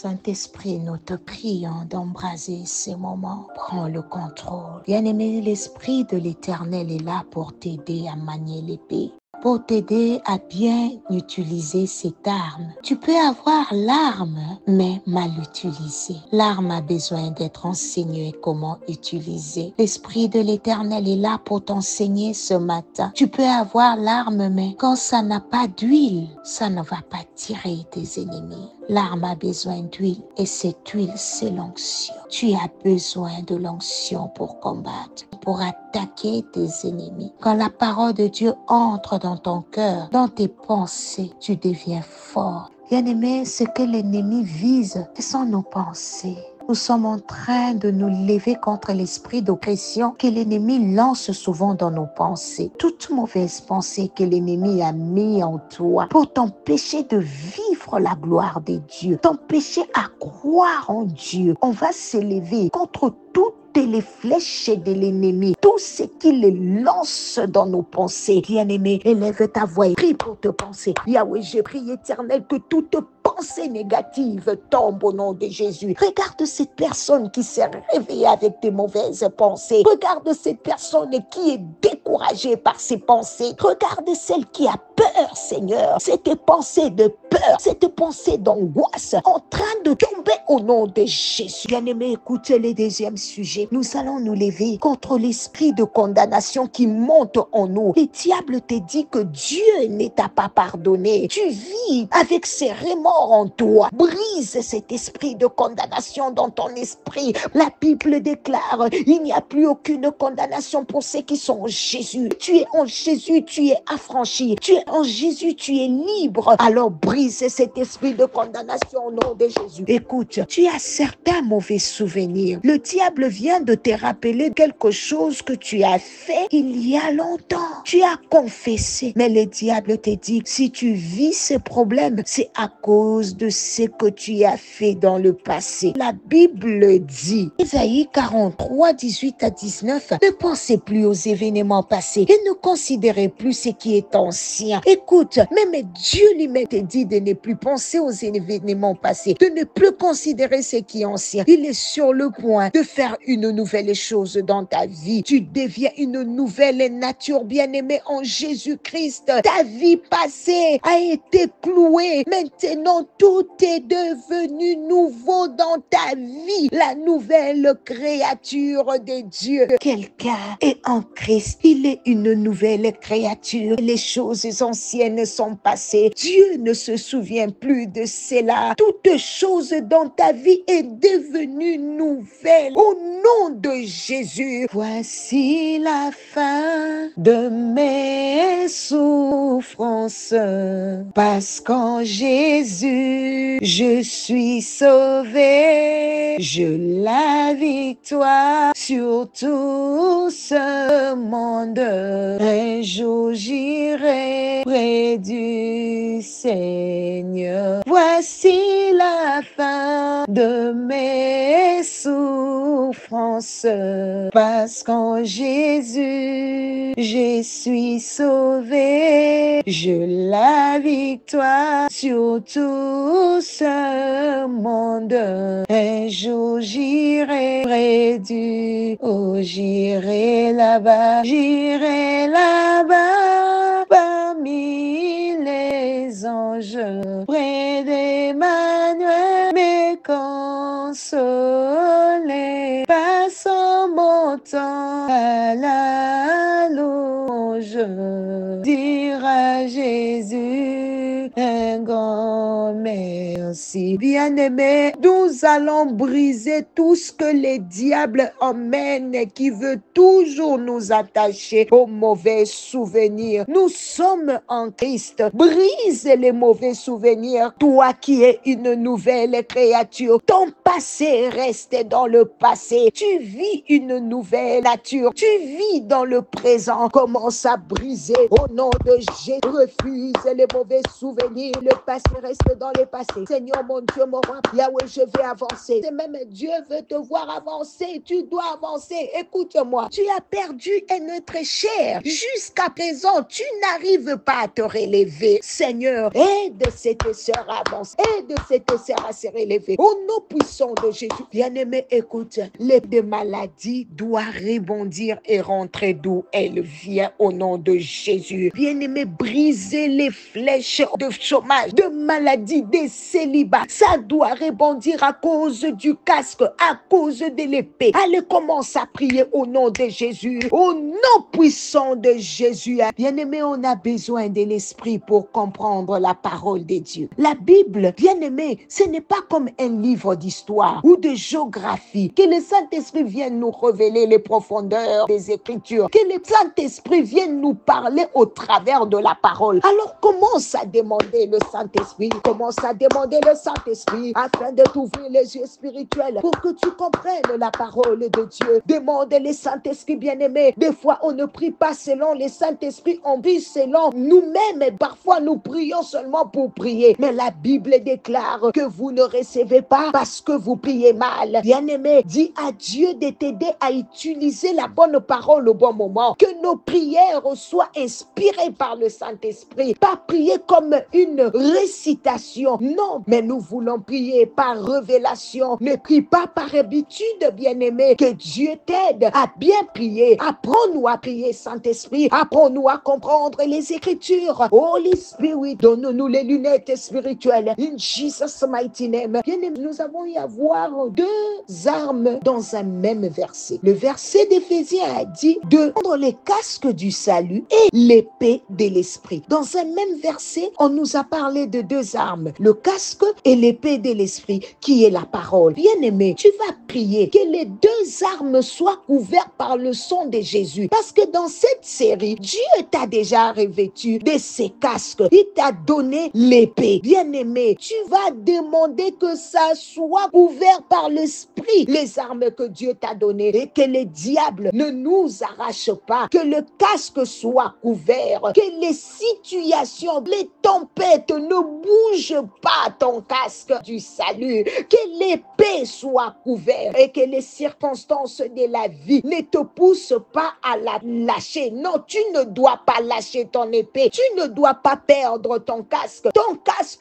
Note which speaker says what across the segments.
Speaker 1: Saint-Esprit, nous te prions d'embraser ces moments. Prends le contrôle. Bien-aimé, l'Esprit de l'Éternel est là pour t'aider à manier l'épée, pour t'aider à bien utiliser cette arme. Tu peux avoir l'arme, mais mal utilisée. L'arme a besoin d'être enseignée comment utiliser. L'Esprit de l'Éternel est là pour t'enseigner ce matin. Tu peux avoir l'arme, mais quand ça n'a pas d'huile, ça ne va pas tirer tes ennemis. L'arme a besoin d'huile et cette huile, c'est l'onction. Tu as besoin de l'onction pour combattre, pour attaquer tes ennemis. Quand la parole de Dieu entre dans ton cœur, dans tes pensées, tu deviens fort. Bien-aimé, ce que l'ennemi vise, ce sont nos pensées. Nous sommes en train de nous lever contre l'esprit d'oppression que l'ennemi lance souvent dans nos pensées. Toute mauvaise pensée que l'ennemi a mis en toi pour t'empêcher de vivre la gloire de Dieu, t'empêcher à croire en Dieu. On va s'élever contre toutes les flèches de l'ennemi, tout ce qu'il lance dans nos pensées. Bien-aimé, élève ta voix et prie pour te penser. Yahweh, je prie éternel que toute pensée négative tombe au nom de Jésus. Regarde cette personne qui s'est réveillée avec des mauvaises pensées. Regarde cette personne qui est découragée par ses pensées. Regarde celle qui a peur, Seigneur. Cette pensée de peur, cette pensée d'angoisse en train de tomber au nom de Jésus. Bien-aimé, écoutez le deuxième sujet. Nous allons nous lever contre l'esprit de condamnation qui monte en nous. Le diable te dit que Dieu ne t'a pas pardonné. Tu vis avec ces remords en toi. Brise cet esprit de condamnation dans ton esprit. La Bible déclare, il n'y a plus aucune condamnation pour ceux qui sont en Jésus. Tu es en Jésus, tu es affranchi. Tu es en Jésus, tu es libre. Alors brise cet esprit de condamnation au nom de Jésus. Écoute, tu as certains mauvais souvenirs. Le diable vient de te rappeler quelque chose que tu as fait il y a longtemps. Tu as confessé, mais le diable te dit, si tu vis ce problème, c'est à cause de ce que tu as fait dans le passé. La Bible dit, Isaïe 43, 18 à 19, ne pensez plus aux événements passés et ne considérez plus ce qui est ancien. Écoute, même Dieu lui-même te dit de ne plus penser aux événements passés, de ne plus considérer ce qui est ancien. Il est sur le point de faire une nouvelle chose dans ta vie. Tu deviens une nouvelle nature, bien-aimée en Jésus-Christ. Ta vie passée a été clouée. Maintenant, tout est devenu nouveau dans ta vie. La nouvelle créature de Dieu. Quelqu'un est en Christ. Il est une nouvelle créature. Les choses anciennes sont passées. Dieu ne se souvient plus de cela. Toute chose dans ta vie est devenue nouvelle. Au nom de Jésus, voici la fin de mes souffrances. Parce qu'en Jésus, je suis sauvé. Je la victoire sur tout ce monde. Un jour j'irai près du Seigneur. Voici la fin de mes souffrances. Parce qu'en Jésus, je suis sauvé. Je la victoire sur tout ce monde. Un jour j'irai près du... Oh, j'irai là-bas parmi les anges, près d'Emmanuel, me consoler, passant mon temps à la louange, dire à Jésus un grand merci. Bien-aimé, nous allons briser tout ce que les diables emmènent qui veut toujours nous attacher aux mauvais souvenirs. Nous sommes en Christ. Brise les mauvais souvenirs. Toi qui es une nouvelle créature, ton passé reste dans le passé. Tu vis une nouvelle nature. Tu vis dans le présent. Commence à briser au nom de Jésus. Refuse les mauvais souvenirs. Le passé reste dans le passé. Seigneur, Seigneur, mon Dieu, mon roi, Yahweh, je vais avancer. C'est même Dieu veut te voir avancer. Tu dois avancer. Écoute-moi. Tu as perdu un être cher. Jusqu'à présent, tu n'arrives pas à te relever. Seigneur, aide cette sœur à avancer. Aide cette sœur à se relever. Au nom puissant de Jésus. Bien-aimé, écoute. Les maladies doivent rebondir et rentrer d'où elle vient au nom de Jésus. Bien-aimé, briser les flèches de chômage, de maladie, des célibats. Ça doit rebondir à cause du casque, à cause de l'épée. Allez, commence à prier au nom de Jésus. Au nom puissant de Jésus. Bien-aimé, on a besoin de l'esprit pour comprendre la parole de Dieu. La Bible, bien-aimé, ce n'est pas comme un livre d'histoire ou de géographie. Que le Saint-Esprit vienne nous révéler les profondeurs des Écritures. Que le Saint-Esprit vienne nous parler au travers de la parole. Alors commence à demander le Saint-Esprit. Commence à demander le Saint-Esprit afin de t'ouvrir les yeux spirituels pour que tu comprennes la parole de Dieu. Demande le Saint-Esprit bien-aimé. Des fois, on ne prie pas selon les Saint-Esprit, on prie selon nous-mêmes. Et parfois, nous prions seulement pour prier. Mais la Bible déclare que vous ne recevez pas parce que vous priez mal. Bien-aimé, dis à Dieu de t'aider à utiliser la bonne parole au bon moment. Que nos prières soient inspirées par le Saint-Esprit. Pas prier comme une récitation. Non, mais nous voulons prier par révélation. Ne prie pas par habitude, bien-aimé. Que Dieu t'aide à bien prier. Apprends-nous à prier, Saint-Esprit. Apprends-nous à comprendre les Écritures. Holy Spirit, donne-nous les lunettes spirituelles. In Jesus' mighty name. Bien-aimé, nous avons eu à voir deux armes dans un même verset. Le verset d'Éphésiens a dit de prendre les casques du salut et l'épée de l'esprit. Dans un même verset, on nous a parlé de deux armes, le casque et l'épée de l'esprit, qui est la parole. Bien-aimé, tu vas prier que les deux armes soient couvertes par le sang de Jésus. Parce que dans cette série, Dieu t'a déjà revêtu de ses casques. Il t'a donné l'épée. Bien-aimé, tu vas demander que ça soit couvert par l'esprit, les armes que Dieu t'a données, et que les diables ne nous arrachent pas, que le casque soit couvert, que les situations, les tempêtes ne bougent pas ton casque du salut, que l'épée soit couverte et que les circonstances de la vie ne te poussent pas à la lâcher. Non, tu ne dois pas lâcher ton épée, tu ne dois pas perdre ton casque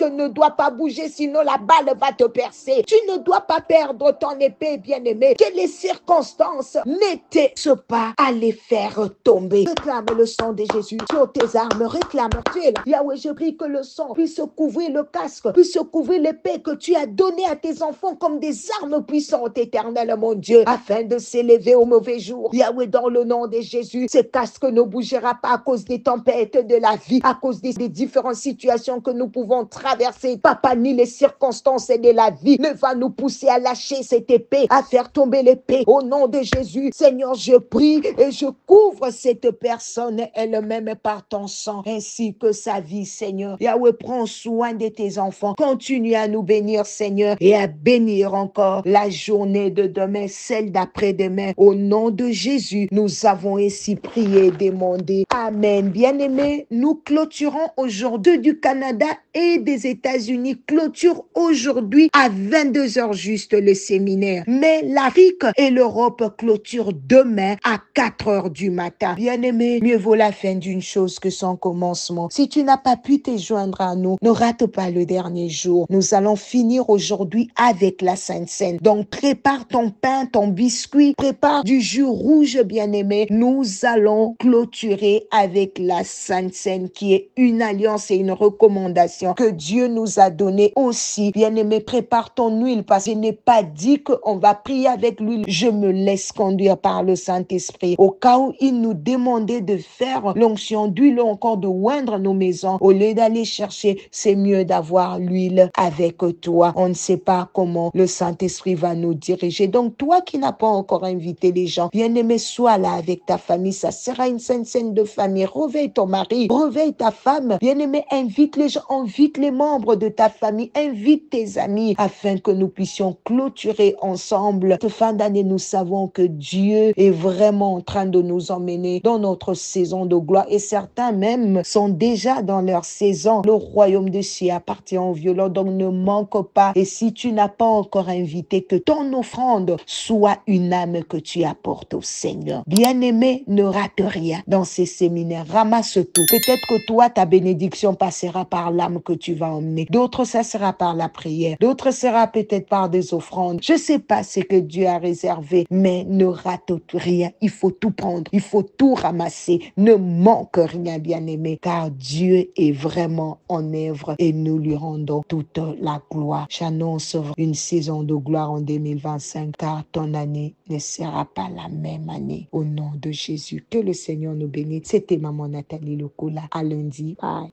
Speaker 1: ne doit pas bouger, sinon la balle va te percer. Tu ne dois pas perdre ton épée, bien-aimé, que les circonstances ne te pas à les faire tomber. Réclame le sang de Jésus sur tes armes, réclame, tu es là. Yahweh, je prie que le sang puisse couvrir le casque, puisse couvrir l'épée que tu as donnée à tes enfants comme des armes puissantes, éternelles, mon Dieu, afin de s'élever au mauvais jour. Yahweh, dans le nom de Jésus, ce casque ne bougera pas à cause des tempêtes de la vie, à cause des différentes situations que nous pouvons traverser. Papa, ni les circonstances de la vie ne va nous pousser à lâcher cette épée, à faire tomber l'épée. Au nom de Jésus, Seigneur, je prie et je couvre cette personne elle-même par ton sang, ainsi que sa vie, Seigneur. Yahweh, prends soin de tes enfants. Continue à nous bénir, Seigneur, et à bénir encore la journée de demain, celle d'après-demain. Au nom de Jésus, nous avons ainsi prié et demandé. Amen. Bien-aimés, nous clôturons aujourd'hui du Canada et des États-Unis clôture aujourd'hui à 22h juste le séminaire. Mais l'Afrique et l'Europe clôturent demain à 4h du matin. Bien-aimé, mieux vaut la fin d'une chose que son commencement. Si tu n'as pas pu te joindre à nous, ne rate pas le dernier jour. Nous allons finir aujourd'hui avec la Sainte Seine. Donc prépare ton pain, ton biscuit, prépare du jus rouge, bien-aimé. Nous allons clôturer avec la Sainte Seine qui est une alliance et une recommandation que Dieu nous a donnée aussi. Bien-aimé, prépare ton huile parce que je n'ai pas dit qu'on va prier avec l'huile. Je me laisse conduire par le Saint-Esprit. Au cas où il nous demandait de faire l'onction d'huile ou encore de oindre nos maisons, au lieu d'aller chercher, c'est mieux d'avoir l'huile avec toi. On ne sait pas comment le Saint-Esprit va nous diriger. Donc, toi qui n'as pas encore invité les gens, bien-aimé, sois là avec ta famille. Ça sera une sainte scène de famille. Réveille ton mari, réveille ta femme. Bien-aimé, invite les gens, invite les membres de ta famille, invite tes amis afin que nous puissions clôturer ensemble. Cette fin d'année, nous savons que Dieu est vraiment en train de nous emmener dans notre saison de gloire et certains même sont déjà dans leur saison. Le royaume de cieux appartient aux violents. donc ne manque pas. Et si tu n'as pas encore invité, que ton offrande soit une âme que tu apportes au Seigneur. Bien-aimé, ne rate rien dans ces séminaires. Ramasse tout. Peut-être que toi, ta bénédiction passera par l'âme que tu vas emmener. D'autres, ça sera par la prière. D'autres sera peut-être par des offrandes. Je ne sais pas ce que Dieu a réservé, mais ne rate rien. Il faut tout prendre. Il faut tout ramasser. Ne manque rien, bien-aimé, car Dieu est vraiment en œuvre et nous lui rendons toute la gloire. J'annonce une saison de gloire en 2025, car ton année ne sera pas la même année. Au nom de Jésus, que le Seigneur nous bénisse. C'était Maman Nathalie Lokola. À lundi. Bye.